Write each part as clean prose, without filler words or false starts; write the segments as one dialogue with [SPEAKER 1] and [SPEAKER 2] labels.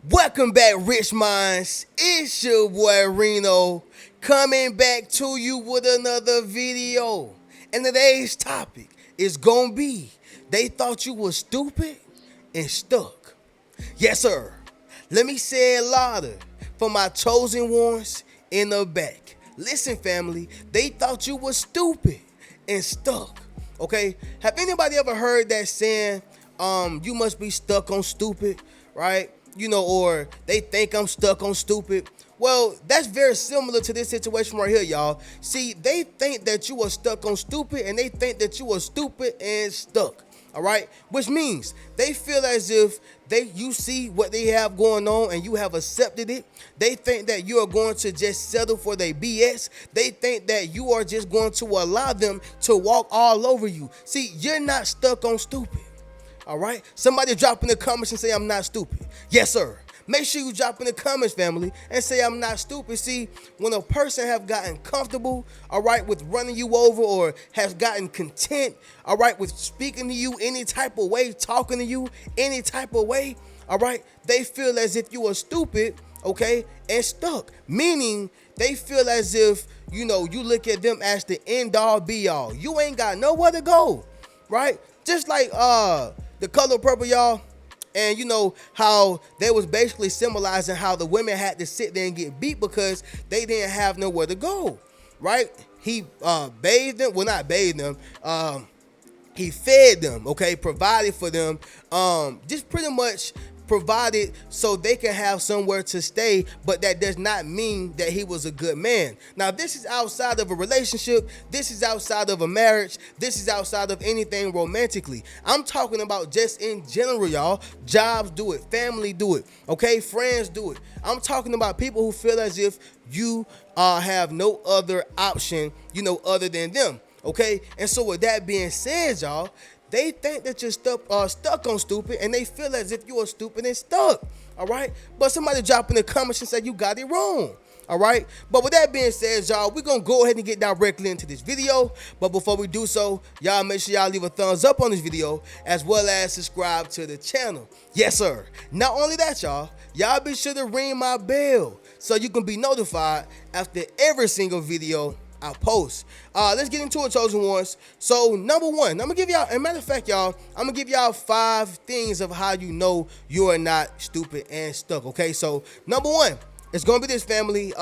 [SPEAKER 1] Welcome back, Rich Minds. It's your boy Reno coming back to you with another video. And today's topic is gonna be they thought you was stupid and stuck. Yes, sir. Let me say it louder for my chosen ones in the back. Listen, family, they thought you was stupid and stuck. Okay? Have anybody ever heard that saying, you must be stuck on stupid, right? Or they think I'm stuck on stupid. Well, that's very similar to this situation right here, y'all. See, they think that you are stuck on stupid and they think that you are stupid and stuck. All right, which means they feel as if you see what they have going on and you have accepted it. They think that you are going to just settle for their BS. They think that you are just going to allow them to walk all over you. See, you're not stuck on stupid. All right, somebody drop in the comments and say I'm not stupid. Yes, sir. Make sure you drop in the comments, family, and say I'm not stupid. See, when a person have gotten comfortable, all right, with running you over or has gotten content, all right, with speaking to you any type of way, talking to you any type of way, all right, they feel as if you are stupid, okay, and stuck. Meaning they feel as if, you look at them as the end all be all. You ain't got nowhere to go, right? Just like The Color Purple, y'all. And you know how they was basically symbolizing how the women had to sit there and get beat because they didn't have nowhere to go, right? He bathed them, well, not bathed them, he fed them, okay, provided for them, just pretty much provided so they can have somewhere to stay, but that does not mean that he was a good man. Now, this is outside of a relationship, this is outside of a marriage, this is outside of anything romantically. I'm talking about just in general, y'all. Jobs do it, family do it, okay, friends do it. I'm talking about people who feel as if you have no other option, other than them, okay? And so with that being said, y'all, they think that you're stuck on stupid, and they feel as if you are stupid and stuck, all right? But somebody drop in the comments and say you got it wrong, all right? But with that being said, y'all, we're going to go ahead and get directly into this video. But before we do so, y'all make sure y'all leave a thumbs up on this video as well as subscribe to the channel. Yes, sir. Not only that, y'all be sure to ring my bell so you can be notified after every single video I post. Let's get into it, chosen ones. So number one, I'm gonna give y'all, as a matter of fact, y'all, I'm gonna give y'all 5 things of how you know you are not stupid and stuck. Okay, so number one, it's gonna be this, family.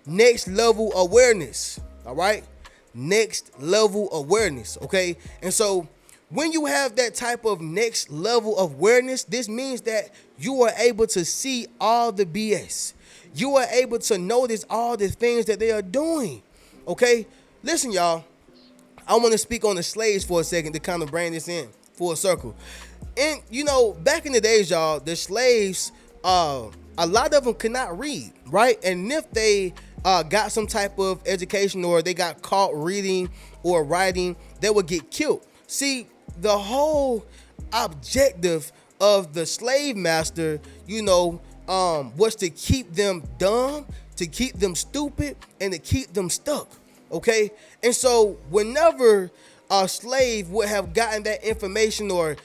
[SPEAKER 1] Next level awareness. All right, next level awareness. Okay, and so when you have that type of next level of awareness, this means that you are able to see all the BS. You are able to notice all the things that they are doing. Okay, listen, y'all. I want to speak on the slaves for a second to kind of bring this in full circle. And back in the days, y'all, the slaves, a lot of them could not read, right? And if they got some type of education or they got caught reading or writing, they would get killed. See, the whole objective of the slave master, was to keep them dumb, to keep them stupid, and to keep them stuck, okay? And so whenever a slave would have gotten that information or,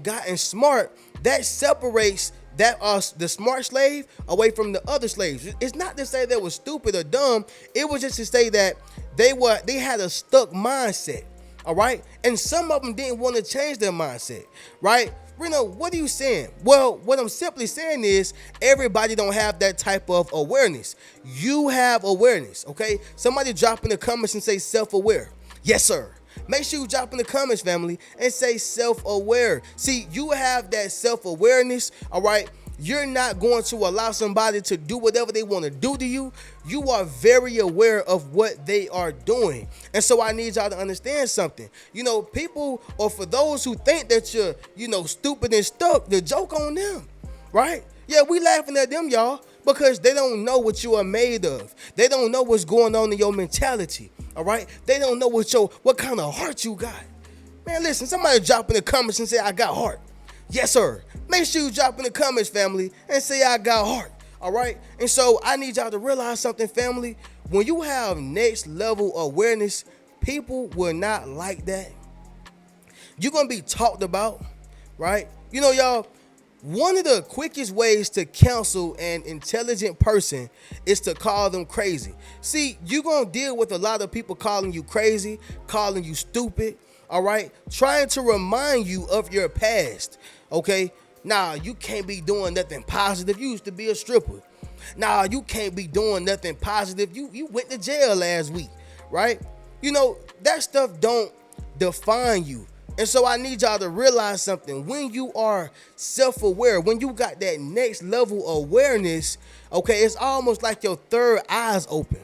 [SPEAKER 1] gotten smart, that separates that the smart slave away from the other slaves. It's not to say they were stupid or dumb. It was just to say that they had a stuck mindset, all right? And some of them didn't want to change their mindset, right? Reno, what are you saying? Well, what I'm simply saying is everybody don't have that type of awareness. You have awareness, okay? Somebody drop in the comments and say self-aware. Yes, sir. Make sure you drop in the comments, family, and say self-aware. See, you have that self-awareness, all right? You're not going to allow somebody to do whatever they want to do to you. You are very aware of what they are doing. And so I need y'all to understand something. People, or for those who think that you're, stupid and stuck, the joke on them, right? Yeah, we laughing at them, y'all, because they don't know what you are made of. They don't know what's going on in your mentality, all right? They don't know what kind of heart you got. Man, listen, somebody drop in the comments and say, I got heart. Yes, sir. Make sure you drop in the comments, family, and say I got heart, all right? And so I need y'all to realize something, family. When you have next level awareness, people will not like that. You're going to be talked about, right? Y'all, One of the quickest ways to counsel an intelligent person is to call them crazy. See, you're going to deal with a lot of people calling you crazy, calling you stupid, all right? Trying to remind you of your past, okay? Nah, you can't be doing nothing positive. You used to be a stripper. Nah, you can't be doing nothing positive. You went to jail last week, right? You know, that stuff don't define you. And so I need y'all to realize something. When you are self-aware, when you got that next level awareness, okay, it's almost like your third eye's open.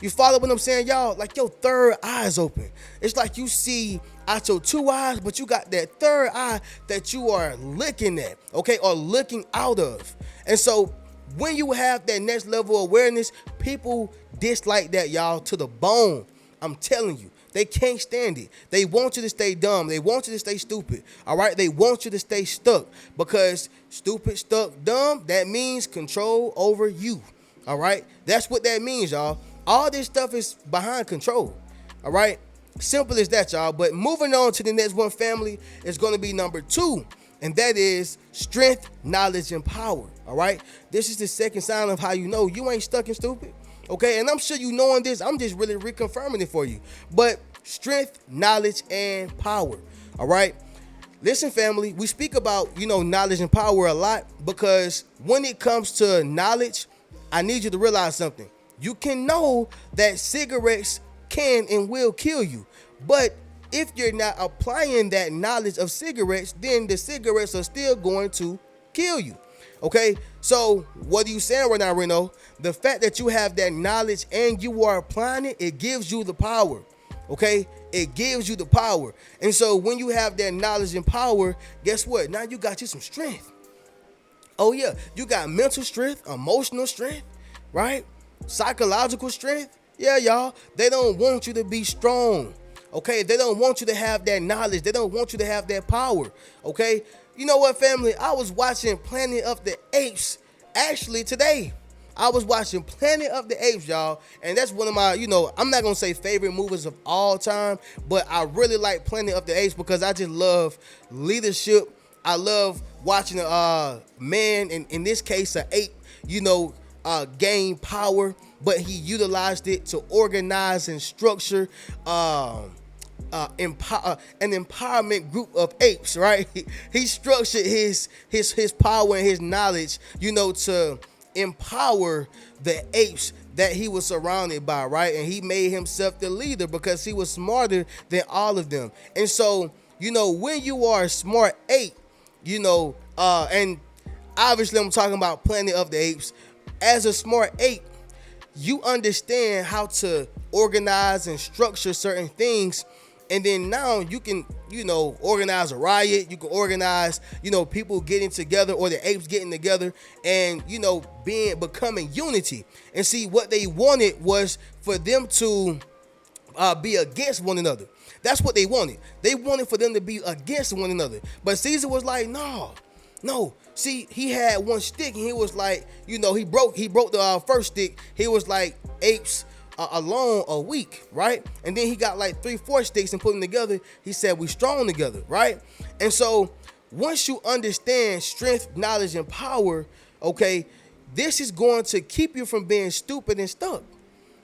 [SPEAKER 1] You follow what I'm saying, y'all? Like your third eye's open. It's like you see out your two eyes, but you got that third eye that you are looking at, okay, or looking out of. And so when you have that next level awareness, people dislike that, y'all, to the bone. I'm telling you. They can't stand it. They want you to stay dumb. They want you to stay stupid. All right? They want you to stay stuck because stupid, stuck, dumb, that means control over you. All right? That's what that means, y'all. All this stuff is behind control. All right? Simple as that, y'all. But moving on to the next one, family, is going to be number 2. And that is strength, knowledge, and power. All right? This is the second sign of how you know you ain't stuck and stupid. Okay, and I'm sure you knowing this, I'm just really reconfirming it for you. But strength, knowledge, and power. All right. Listen, family, we speak about, knowledge and power a lot because when it comes to knowledge, I need you to realize something. You can know that cigarettes can and will kill you. But if you're not applying that knowledge of cigarettes, then the cigarettes are still going to kill you. Okay, so what are you saying right now, Reno? The fact that you have that knowledge and you are applying it, it gives you the power. Okay, it gives you the power. And so when you have that knowledge and power, guess what? Now you got you some strength. Oh yeah, you got mental strength, emotional strength, right? Psychological strength. Yeah, y'all. They don't want you to be strong. Okay, they don't want you to have that knowledge. They don't want you to have that power. Okay. You know what, family? I was watching Planet of the Apes actually today. I was watching Planet of the Apes, y'all. And that's one of my, I'm not going to say favorite movies of all time, but I really like Planet of the Apes because I just love leadership. I love watching a man, in this case, an ape, gain power, but he utilized it to organize and structure an empowerment group of apes, right? He structured his power and his knowledge, to empower the apes that he was surrounded by, right? And he made himself the leader because he was smarter than all of them. And so, when you are a smart ape, and obviously I'm talking about Planet of the Apes, as a smart ape, you understand how to organize and structure certain things. And then now you can, organize a riot. You can organize, people getting together or the apes getting together and, becoming unity. And see, what they wanted was for them to be against one another. That's what they wanted. They wanted for them to be against one another. But Caesar was like, no. See, he had one stick and he was like, he broke the first stick. He was like, apes alone are weak, right? And then he got like 3-4 sticks and put them together. He said, we strong together, right? And so once you understand strength, knowledge, and power, okay, this is going to keep you from being stupid and stuck,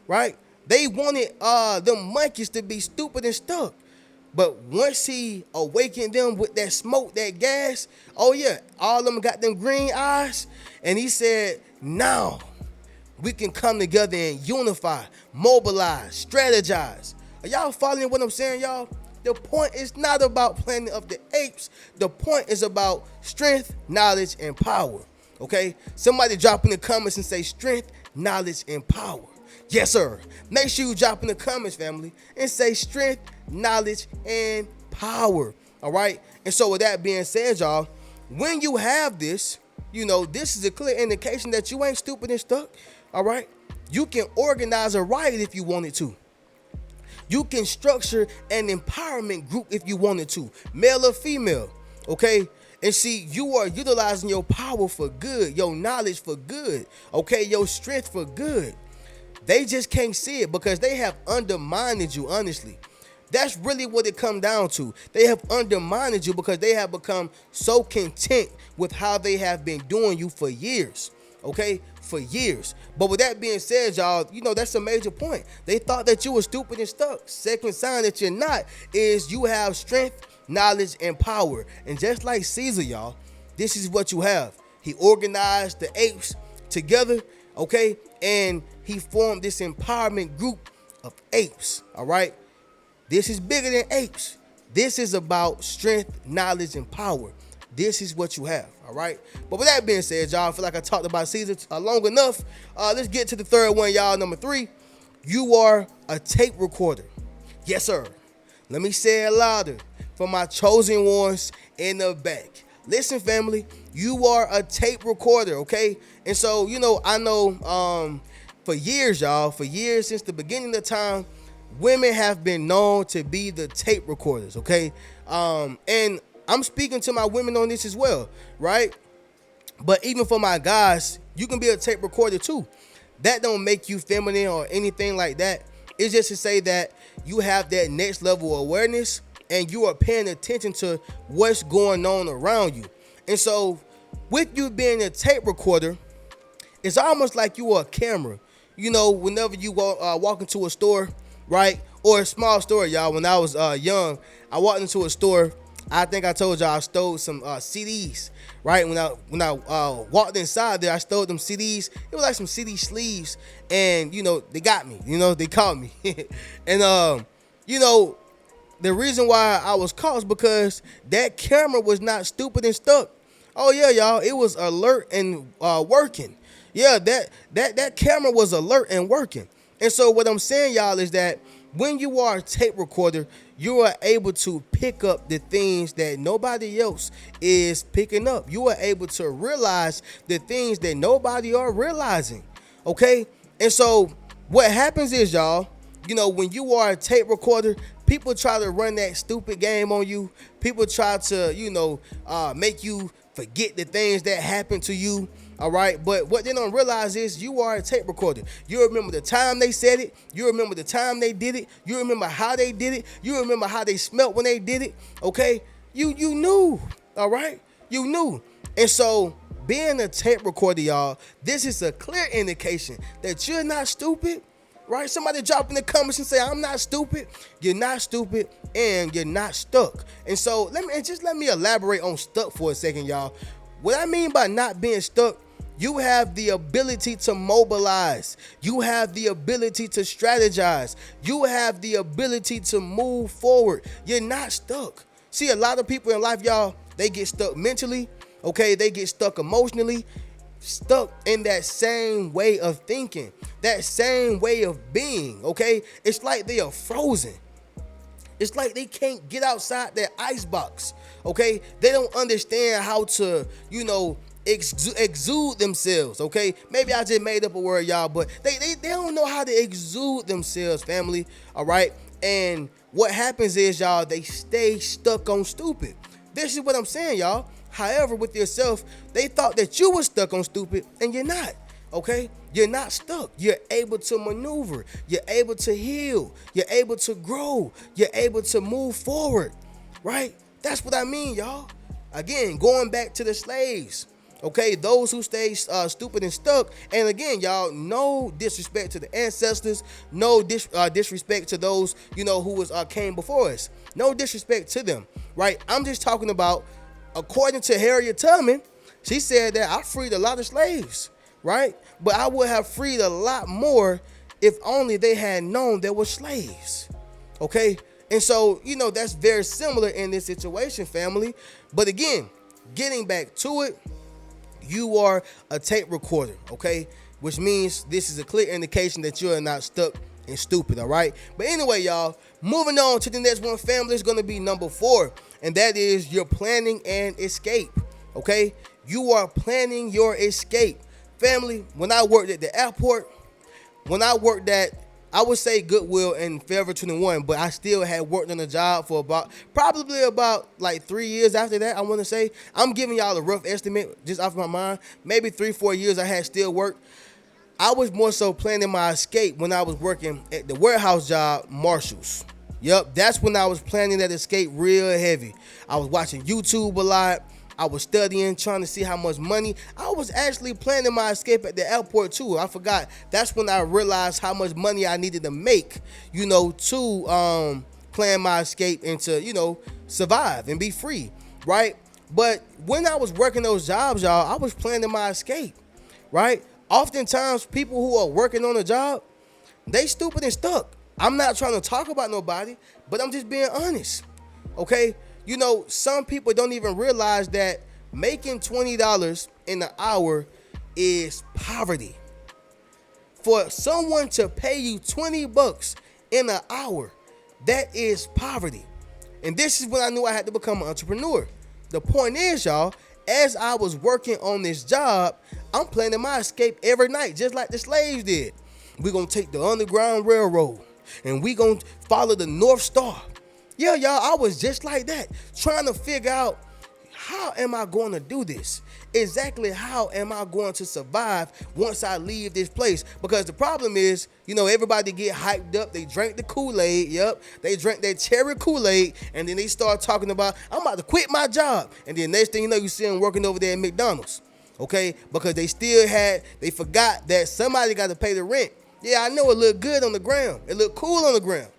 [SPEAKER 1] right? They wanted them monkeys to be stupid and stuck. But once he awakened them with that smoke, that gas, oh yeah, all of them got them green eyes. And he said, now we can come together and unify, mobilize, strategize. Are y'all following what I'm saying, y'all? The point is not about Planet of the Apes. The point is about strength, knowledge, and power. Okay? Somebody drop in the comments and say strength, knowledge, and power. Yes, sir. Make sure you drop in the comments, family, and say strength, knowledge, and power. All right? And so with that being said, y'all, when you have this, this is a clear indication that you ain't stupid and stuck. All right? You can organize a riot if you wanted to. You can structure an empowerment group if you wanted to, male or female. Okay? And see, you are utilizing your power for good, your knowledge for good, okay, your strength for good. They just can't see it because they have undermined you, honestly. That's really what it comes down to. They have undermined you because they have become so content with how they have been doing you for years. Okay, for years. But with that being said, y'all, that's a major point. They thought that you were stupid and stuck. Second sign that you're not is you have strength, knowledge, and power. And just like Caesar, y'all, this is what you have. He organized the apes together, okay, and he formed this empowerment group of apes. All right. This is bigger than apes. This is about strength, knowledge, and power. This is what you have, all right? But with that being said, y'all, I feel like I talked about Caesar long enough. Let's get to the third one, y'all. Number 3, you are a tape recorder. Yes, sir. Let me say it louder for my chosen ones in the back. Listen, family, you are a tape recorder, okay? And so, I know for years, y'all, since the beginning of time, women have been known to be the tape recorders, okay? And I'm speaking to my women on this as well, right? But even for my guys, you can be a tape recorder too. That don't make you feminine or anything like that. It's just to say that you have that next level of awareness and you are paying attention to what's going on around you. And so with you being a tape recorder, it's almost like you are a camera. Whenever you walk into a store, right? Or a small store, y'all. When I was young, I walked into a store. I think I told y'all I stole some CDs, right? When I walked inside there, I stole them CDs. It was like some CD sleeves, and they got me. They caught me, and the reason why I was caught is because that camera was not stupid and stuck. Oh yeah, y'all, it was alert and working. Yeah, that camera was alert and working. And so what I'm saying, y'all, is that when you are a tape recorder, you are able to pick up the things that nobody else is picking up. You are able to realize the things that nobody are realizing, okay? And so what happens is, y'all, when you are a tape recorder, people try to run that stupid game on you. People try to, make you forget the things that happened to you. All right, but what they don't realize is you are a tape recorder. You remember the time they said it. You remember the time they did it. You remember how they did it. You remember how they smelt when they did it. Okay, you knew. All right, you knew. And so being a tape recorder, y'all, this is a clear indication that you're not stupid. Right? Somebody drop in the comments and say, I'm not stupid. You're not stupid and you're not stuck. And so let me elaborate on stuck for a second, y'all. What I mean by not being stuck, you have the ability to mobilize. You have the ability to strategize. You have the ability to move forward. You're not stuck. See, a lot of people in life, y'all, they get stuck mentally, okay? They get stuck emotionally, stuck in that same way of thinking, that same way of being, okay? It's like they are frozen. It's like they can't get outside their icebox, okay? They don't understand how to, exude themselves, okay? Maybe I just made up a word, y'all, but they don't know how to exude themselves, family, all right? And what happens is, y'all, they stay stuck on stupid. This is what I'm saying, y'all. However, with yourself, they thought that you were stuck on stupid, and you're not, okay? You're not stuck. You're able to maneuver. You're able to heal. You're able to grow. You're able to move forward, right? That's what I mean, y'all. Again, going back to the slaves, okay, those who stay stupid and stuck. And again, y'all, no disrespect to the ancestors, no disrespect to those, who came before us. No disrespect to them, right? I'm just talking about, according to Harriet Tubman, she said that I freed a lot of slaves, right? But I would have freed a lot more if only they had known they were slaves, okay? And so, that's very similar in this situation, family. But again, getting back to it, you are a tape recorder, okay? Which means this is a clear indication that you are not stuck and stupid, all right? But anyway, y'all, moving on to the next one, family, is going to be number 4, and that is you're planning an escape, okay? You are planning your escape. Family, when I worked at the airport, when I worked at, I would say Goodwill and Forever 21, but I still had worked on a job for probably about like 3 years after that, I want to say. I'm giving y'all a rough estimate just off my mind. Maybe 3-4 years I had still worked. I was more so planning my escape when I was working at the warehouse job, Marshalls. Yep, that's when I was planning that escape real heavy. I was watching YouTube a lot. I was studying, trying to see how much money. I was actually planning my escape at the airport too. I forgot. That's when I realized how much money I needed to make, to plan my escape and to, survive and be free, right? But when I was working those jobs, y'all, I was planning my escape, right? Oftentimes, people who are working on a job, they stupid and stuck. I'm not trying to talk about nobody, but I'm just being honest. Okay? Some people don't even realize that making $20 in an hour is poverty. For someone to pay you $20 in an hour, that is poverty. And this is when I knew I had to become an entrepreneur. The point is, y'all, as I was working on this job, I'm planning my escape every night, just like the slaves did. We're going to take the Underground Railroad, and we're going to follow the North Star. Yeah, y'all, I was just like that, trying to figure out, how am I going to do this? Exactly how am I going to survive once I leave this place? Because the problem is, everybody get hyped up. They drank the Kool-Aid. Yep. They drank that cherry Kool-Aid. And then they start talking about, I'm about to quit my job. And then next thing you know, you see them working over there at McDonald's. Okay? Because they forgot that somebody got to pay the rent. Yeah, I know it looked good on the ground. It looked cool on the ground.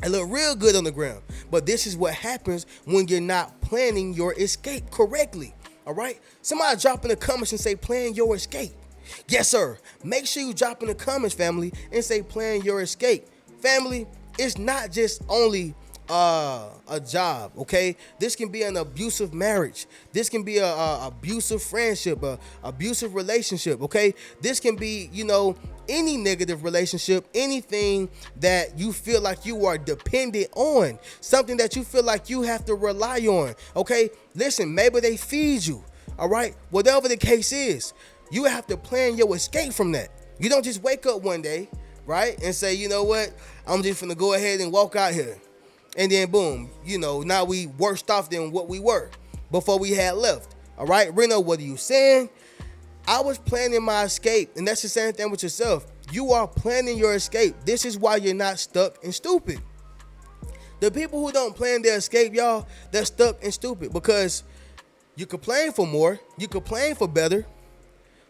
[SPEAKER 1] It looked real good on the ground. But this is what happens when you're not planning your escape correctly. All right? Somebody drop in the comments and say, plan your escape. Yes, sir. Make sure you drop in the comments, family, and say, plan your escape. Family, it's not just only a job, okay? This can be an abusive marriage. This can be a abusive friendship, a abusive relationship, okay? This can be, any negative relationship, anything that you feel like you are dependent on, something that you feel like you have to rely on, okay? Listen, maybe they feed you, all right? Whatever the case is, you have to plan your escape from that. You don't just wake up one day, right, and say, you know what, I'm just gonna go ahead and walk out here. And then boom, now we worse off than what we were before we had left. All right, Reno, what are you saying? I was planning my escape, and that's the same thing with yourself. You are planning your escape. This is why you're not stuck and stupid. The people who don't plan their escape, y'all, they're stuck and stupid because you could plan for more, you could plan for better,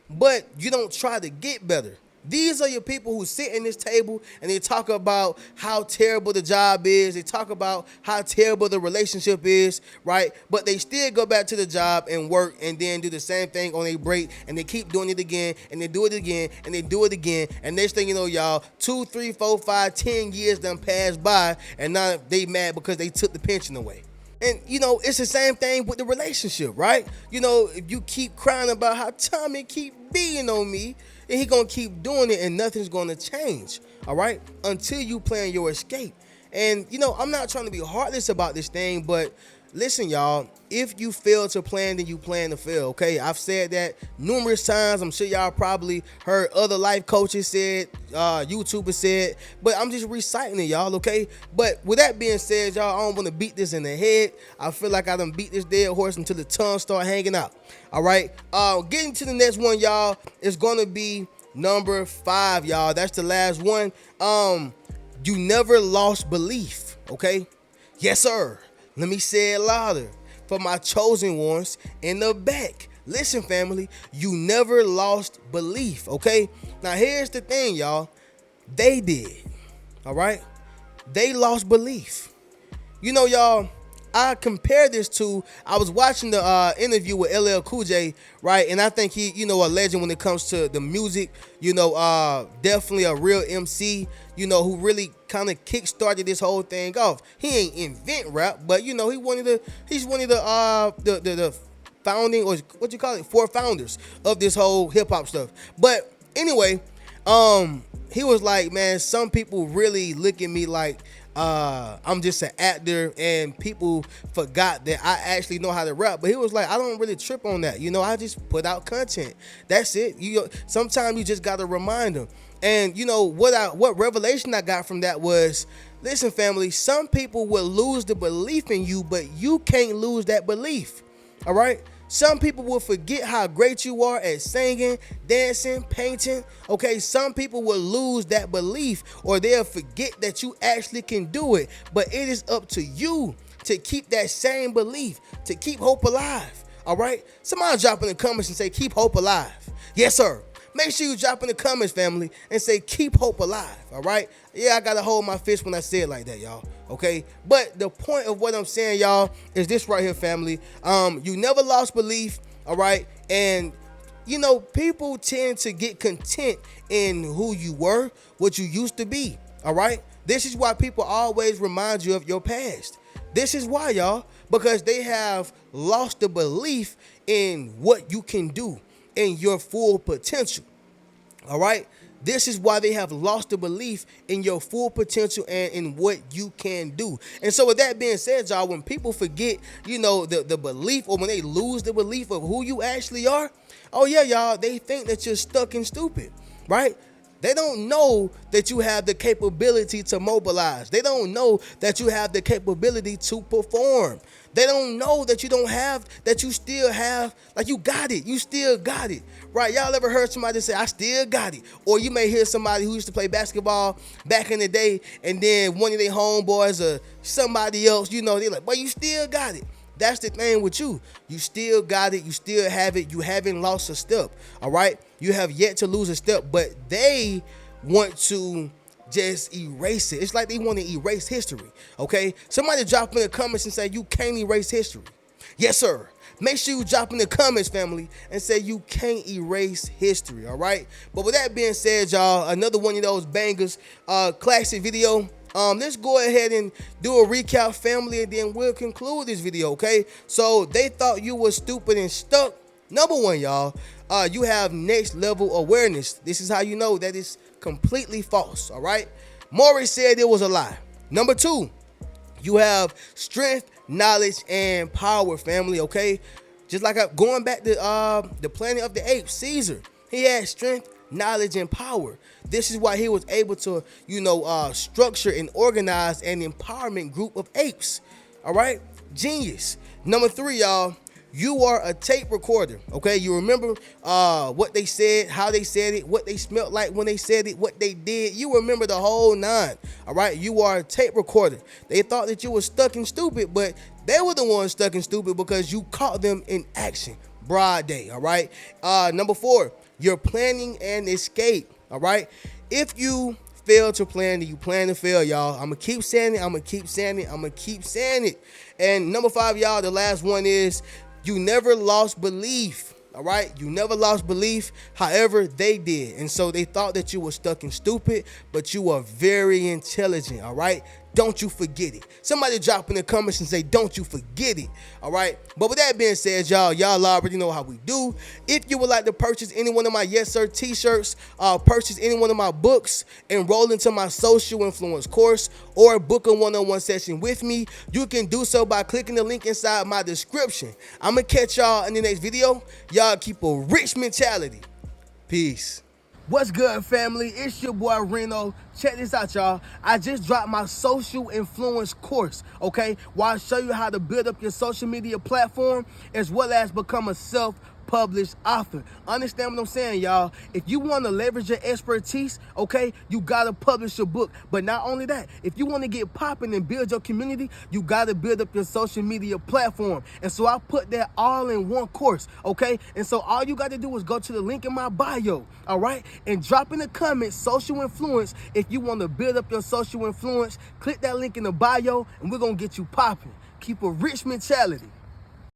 [SPEAKER 1] but you don't try to get better. These are your people who sit in this table and they talk about how terrible the job is. They talk about how terrible the relationship is, right? But they still go back to the job and work and then do the same thing on a break, and they keep doing it again, and they do it again, and they do it again. And next thing you know, y'all, 2, 3, 4, 5, 10 years done passed by, and now they mad because they took the pension away. And, it's the same thing with the relationship, right? If you keep crying about how Tommy keep beating on me, and he gonna keep doing it and nothing's gonna change, all right? Until you plan your escape. And, I'm not trying to be heartless about this thing, but listen, y'all, if you fail to plan, then you plan to fail, okay? I've said that numerous times. I'm sure y'all probably heard other life coaches said, YouTubers said, but I'm just reciting it, y'all, okay? But with that being said, y'all, I don't want to beat this in the head. I feel like I done beat this dead horse until the tongue start hanging out, all right? Getting to the next one, y'all, is going to be number 5, y'all. That's the last one. You never lost belief, okay? Yes, sir. Let me say it louder for my chosen ones in the back. Listen, family, you never lost belief, okay? Now, here's the thing, y'all. They did, all right? They lost belief. Y'all, I compare this to, I was watching the interview with LL Cool J, right? And I think he, a legend when it comes to the music, definitely a real MC, who really kind of kick-started this whole thing off. He ain't invent rap, but, he's one of the founding, or what you call it, 4 founders of this whole hip-hop stuff. But anyway, he was like, man, some people really look at me like, I'm just an actor, and people forgot that I actually know how to rap. But he was like, I don't really trip on that. I just put out content. That's it. Sometimes you just gotta remind them. And what revelation I got from that was, listen, family, some people will lose the belief in you, but you can't lose that belief. All right. Some people will forget how great you are at singing, dancing, painting. Okay, some people will lose that belief, or they'll forget that you actually can do it. But it is up to you to keep that same belief, to keep hope alive. All right? Somebody drop in the comments and say, keep hope alive. Yes, sir. Make sure you drop in the comments, family, and say, keep hope alive. All right? Yeah, I got to hold my fist when I say it like that, y'all. Okay? But the point of what I'm saying, y'all, is this right here, family. You never lost belief. All right? And you know, people tend to get content in who you were, what you used to be. All right? This is why people always remind you of your past. This is why, y'all, because they have lost the belief in what you can do, in your full potential. All right? This is why they have lost the belief in your full potential and in what you can do. And so with that being said, y'all, when people forget, you know, the belief, or when they lose the belief of who you actually are, oh yeah, y'all, they think that you're stuck and stupid, right? They don't know that you have the capability to mobilize. They don't know that you have the capability to perform. They don't know that you don't have, that you still have, like you got it. You still got it, right? Y'all ever heard somebody say, I still got it? Or you may hear somebody who used to play basketball back in the day, and then one of their homeboys or somebody else, you know, they're like, well, you still got it. That's the thing with you. You still got it. You still have it. You haven't lost a step. All right. You have yet to lose a step, but they want to just erase it. It's like they want to erase history. Okay. Somebody drop in the comments and say you can't erase history. Yes, sir. Make sure you drop in the comments, family, and say you can't erase history. All right. But with that being said, y'all, another one of those bangers, classic video. Let's go ahead and do a recap, family, and then we'll conclude this video, okay? So they thought you were stupid and stuck. Number one, y'all, you have next level awareness. This is how you know that it's completely false, all right? Maury said it was a lie. Number two, you have strength, knowledge, and power, family, okay? Just like going back to the Planet of the Apes, Caesar, he had strength, knowledge, and power. This is why he was able to, you know, structure and organize an empowerment group of apes. All right, genius. Number three, y'all, you are a tape recorder. Okay, you remember what they said, how they said it, what they smelled like when they said it, what they did. You remember the whole nine. All right, you are a tape recorder. They thought that you were stuck and stupid, but they were the ones stuck and stupid because you caught them in action, broad day. All right. Number four, you're planning an escape. All right. If you fail to plan, you plan to fail, y'all. I'm gonna keep saying it. I'm gonna keep saying it. I'm gonna keep saying it. And number five, y'all, the last one is you never lost belief. All right. You never lost belief. However, they did. And so they thought that you were stuck and stupid, but you are very intelligent. All right. Don't you forget it. Somebody drop in the comments and say, don't you forget it. All right. But with that being said, y'all already know how we do. If you would like to purchase any one of my Yes Sir t-shirts, purchase any one of my books, enroll into my social influence course, or book a one-on-one session with me, you can do so by clicking the link inside my description. I'm going to catch y'all in the next video. Y'all keep a rich mentality. Peace. What's good, family? It's your boy Reno. Check this out, y'all. I just dropped my social influence course, okay? Where I show you how to build up your social media platform as well as become a self-published author. Understand what I'm saying, y'all? If you want to leverage your expertise, okay, you got to publish your book. But not only that, if you want to get popping and build your community, you got to build up your social media platform. And so I put that all in one course, okay? And so all you got to do is go to the link in my bio, all right? And drop in the comments, social influence. If you want to build up your social influence, click that link in the bio and we're going to get you popping. Keep a rich mentality.